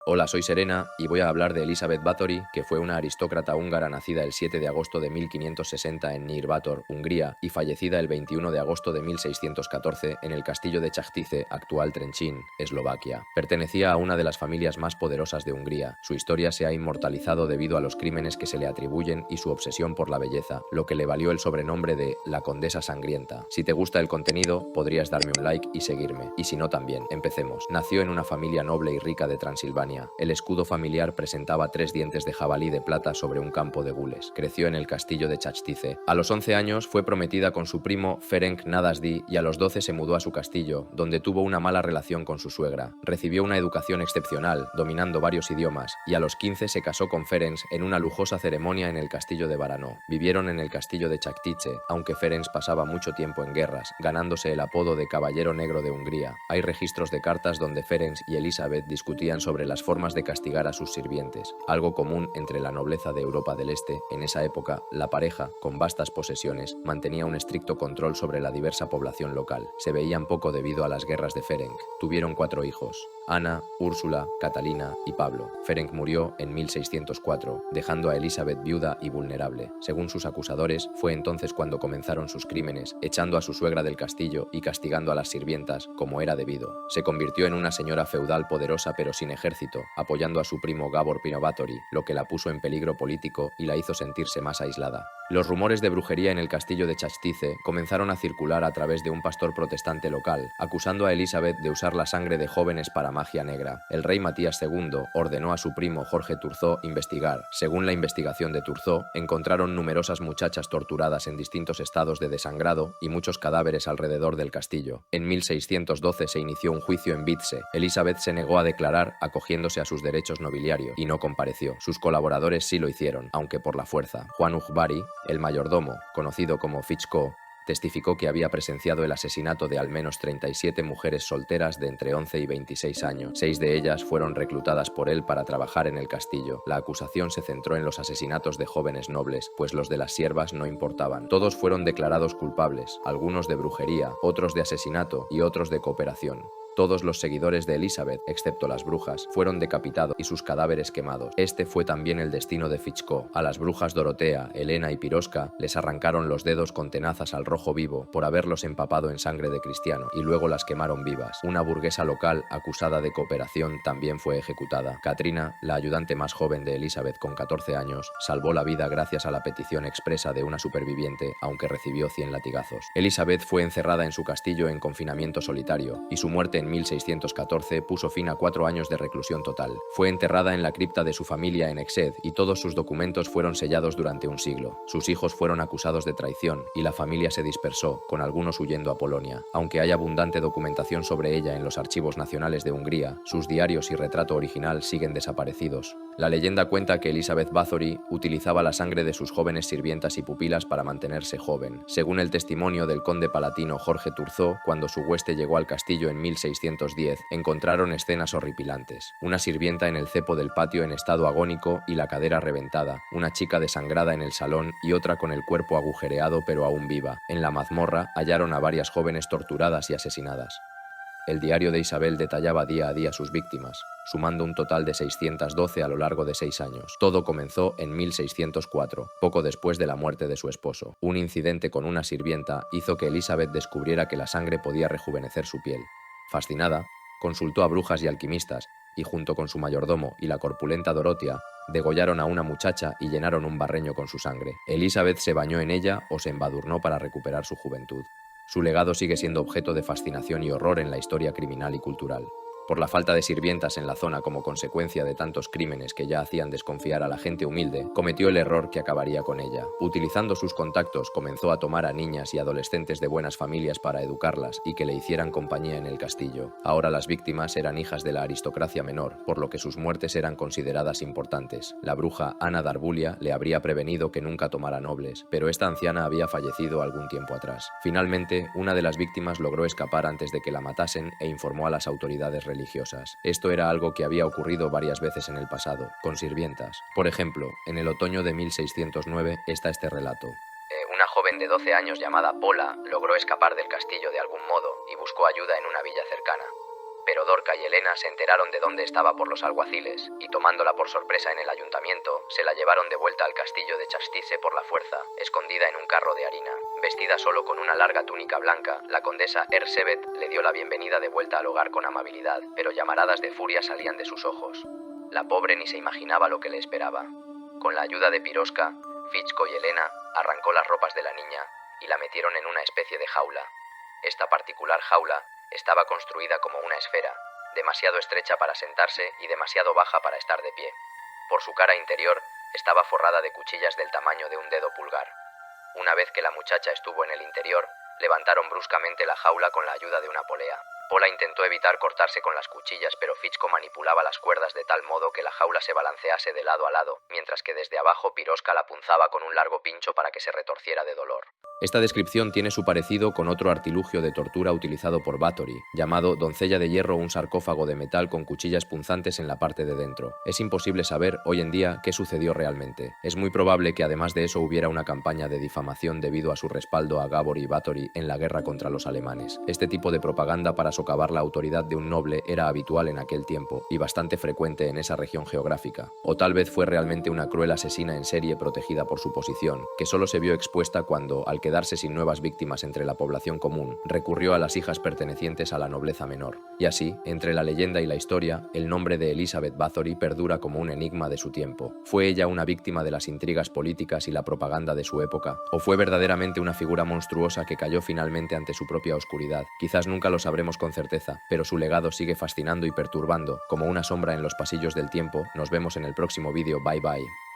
Hola, soy Serena y voy a hablar de Elisabeth Báthory, que fue una aristócrata húngara nacida el 7 de agosto de 1560 en Nyírbátor, Hungría, y fallecida el 21 de agosto de 1614 en el castillo de Chachtice, actual Trenčín, Eslovaquia. Pertenecía a una de las familias más poderosas de Hungría. Su historia se ha inmortalizado debido a los crímenes que se le atribuyen y su obsesión por la belleza, lo que le valió el sobrenombre de la Condesa Sangrienta. Si te gusta el contenido, podrías darme un like y seguirme. Y si no, también. Empecemos. Nació en una familia noble y rica de Transilvania. El escudo familiar presentaba 3 dientes de jabalí de plata sobre un campo de gules. Creció en el castillo de Chachtice. A los 11 años fue prometida con su primo Ferenc Nadasdy y a los 12 se mudó a su castillo, donde tuvo una mala relación con su suegra. Recibió una educación excepcional, dominando varios idiomas, y a los 15 se casó con Ferenc en una lujosa ceremonia en el castillo de Barano. Vivieron en el castillo de Chachtice, aunque Ferenc pasaba mucho tiempo en guerras, ganándose el apodo de Caballero Negro de Hungría. Hay registros de cartas donde Ferenc y Elisabeth discutían sobre las formas de castigar a sus sirvientes, algo común entre la nobleza de Europa del Este. En esa época, la pareja, con vastas posesiones, mantenía un estricto control sobre la diversa población local. Se veían poco debido a las guerras de Ferenc. Tuvieron 4 hijos: Ana, Úrsula, Catalina y Pablo. Ferenc murió en 1604, dejando a Elisabeth viuda y vulnerable. Según sus acusadores, fue entonces cuando comenzaron sus crímenes, echando a su suegra del castillo y castigando a las sirvientas, como era debido. Se convirtió en una señora feudal poderosa pero sin ejército, apoyando a su primo Gábor Báthory, lo que la puso en peligro político y la hizo sentirse más aislada. Los rumores de brujería en el castillo de Chachtice comenzaron a circular a través de un pastor protestante local, acusando a Elisabeth de usar la sangre de jóvenes para magia negra. El rey Matías II ordenó a su primo Jorge Turzó investigar. Según la investigación de Turzó, encontraron numerosas muchachas torturadas en distintos estados de desangrado y muchos cadáveres alrededor del castillo. En 1612 se inició un juicio en Vitse. Elisabeth se negó a declarar, acogiéndose a sus derechos nobiliarios, y no compareció. Sus colaboradores sí lo hicieron, aunque por la fuerza. Juan Ujbari, el mayordomo, conocido como Fichko, testificó que había presenciado el asesinato de al menos 37 mujeres solteras de entre 11 y 26 años. 6 de ellas fueron reclutadas por él para trabajar en el castillo. La acusación se centró en los asesinatos de jóvenes nobles, pues los de las siervas no importaban. Todos fueron declarados culpables, algunos de brujería, otros de asesinato y otros de cooperación. Todos los seguidores de Elisabeth, excepto las brujas, fueron decapitados y sus cadáveres quemados. Este fue también el destino de Fichko. A las brujas Dorotea, Elena y Piroska les arrancaron los dedos con tenazas al rojo vivo por haberlos empapado en sangre de cristiano, y luego las quemaron vivas. Una burguesa local acusada de cooperación también fue ejecutada. Katrina, la ayudante más joven de Elisabeth con 14 años, salvó la vida gracias a la petición expresa de una superviviente, aunque recibió 100 latigazos. Elisabeth fue encerrada en su castillo en confinamiento solitario, y su muerte en 1614 puso fin a 4 años de reclusión total. Fue enterrada en la cripta de su familia en Exed y todos sus documentos fueron sellados durante un siglo. Sus hijos fueron acusados de traición y la familia se dispersó, con algunos huyendo a Polonia. Aunque hay abundante documentación sobre ella en los archivos nacionales de Hungría, sus diarios y retrato original siguen desaparecidos. La leyenda cuenta que Elisabeth Báthory utilizaba la sangre de sus jóvenes sirvientas y pupilas para mantenerse joven. Según el testimonio del conde palatino Jorge Turzó, cuando su hueste llegó al castillo en 1610, encontraron escenas horripilantes. Una sirvienta en el cepo del patio en estado agónico y la cadera reventada, una chica desangrada en el salón y otra con el cuerpo agujereado pero aún viva. En la mazmorra hallaron a varias jóvenes torturadas y asesinadas. El diario de Isabel detallaba día a día sus víctimas, sumando un total de 612 a lo largo de 6 años. Todo comenzó en 1604, poco después de la muerte de su esposo. Un incidente con una sirvienta hizo que Elisabeth descubriera que la sangre podía rejuvenecer su piel. Fascinada, consultó a brujas y alquimistas, y junto con su mayordomo y la corpulenta Dorotea, degollaron a una muchacha y llenaron un barreño con su sangre. Elisabeth se bañó en ella o se embadurnó para recuperar su juventud. Su legado sigue siendo objeto de fascinación y horror en la historia criminal y cultural. Por la falta de sirvientas en la zona como consecuencia de tantos crímenes que ya hacían desconfiar a la gente humilde, cometió el error que acabaría con ella. Utilizando sus contactos, comenzó a tomar a niñas y adolescentes de buenas familias para educarlas y que le hicieran compañía en el castillo. Ahora las víctimas eran hijas de la aristocracia menor, por lo que sus muertes eran consideradas importantes. La bruja Ana Darbulia le habría prevenido que nunca tomara nobles, pero esta anciana había fallecido algún tiempo atrás. Finalmente, una de las víctimas logró escapar antes de que la matasen e informó a las autoridades religiosas. Esto era algo que había ocurrido varias veces en el pasado, con sirvientas. Por ejemplo, en el otoño de 1609 está este relato. Una joven de 12 años llamada Pola logró escapar del castillo de algún modo y buscó ayuda en una villa cercana. Pero Dorca y Elena se enteraron de dónde estaba por los alguaciles, y tomándola por sorpresa en el ayuntamiento, se la llevaron de vuelta al castillo de Chastise por la fuerza, escondida en un carro de harina. Vestida solo con una larga túnica blanca, la condesa Ersebet le dio la bienvenida de vuelta al hogar con amabilidad, pero llamaradas de furia salían de sus ojos. La pobre ni se imaginaba lo que le esperaba. Con la ayuda de Piroska, Fichko y Elena arrancó las ropas de la niña y la metieron en una especie de jaula. Esta particular jaula estaba construida como una esfera, demasiado estrecha para sentarse y demasiado baja para estar de pie. Por su cara interior estaba forrada de cuchillas del tamaño de un dedo pulgar. Una vez que la muchacha estuvo en el interior, levantaron bruscamente la jaula con la ayuda de una polea. Pola intentó evitar cortarse con las cuchillas, pero Fichko manipulaba las cuerdas de tal modo que la jaula se balancease de lado a lado, mientras que desde abajo Piroska la punzaba con un largo pincho para que se retorciera de dolor. Esta descripción tiene su parecido con otro artilugio de tortura utilizado por Báthory, llamado doncella de hierro, un sarcófago de metal con cuchillas punzantes en la parte de dentro. Es imposible saber hoy en día qué sucedió realmente. Es muy probable que además de eso hubiera una campaña de difamación debido a su respaldo a Gábor y Báthory en la guerra contra los alemanes. Este tipo de propaganda para socavar la autoridad de un noble era habitual en aquel tiempo y bastante frecuente en esa región geográfica. O tal vez fue realmente una cruel asesina en serie protegida por su posición, que solo se vio expuesta cuando, al quedarse sin nuevas víctimas entre la población común, recurrió a las hijas pertenecientes a la nobleza menor. Y así, entre la leyenda y la historia, el nombre de Elizabeth Báthory perdura como un enigma de su tiempo. ¿Fue ella una víctima de las intrigas políticas y la propaganda de su época? ¿O fue verdaderamente una figura monstruosa que cayó finalmente ante su propia oscuridad? Quizás nunca lo sabremos con certeza, pero su legado sigue fascinando y perturbando. Como una sombra en los pasillos del tiempo. Nos vemos en el próximo vídeo. Bye bye.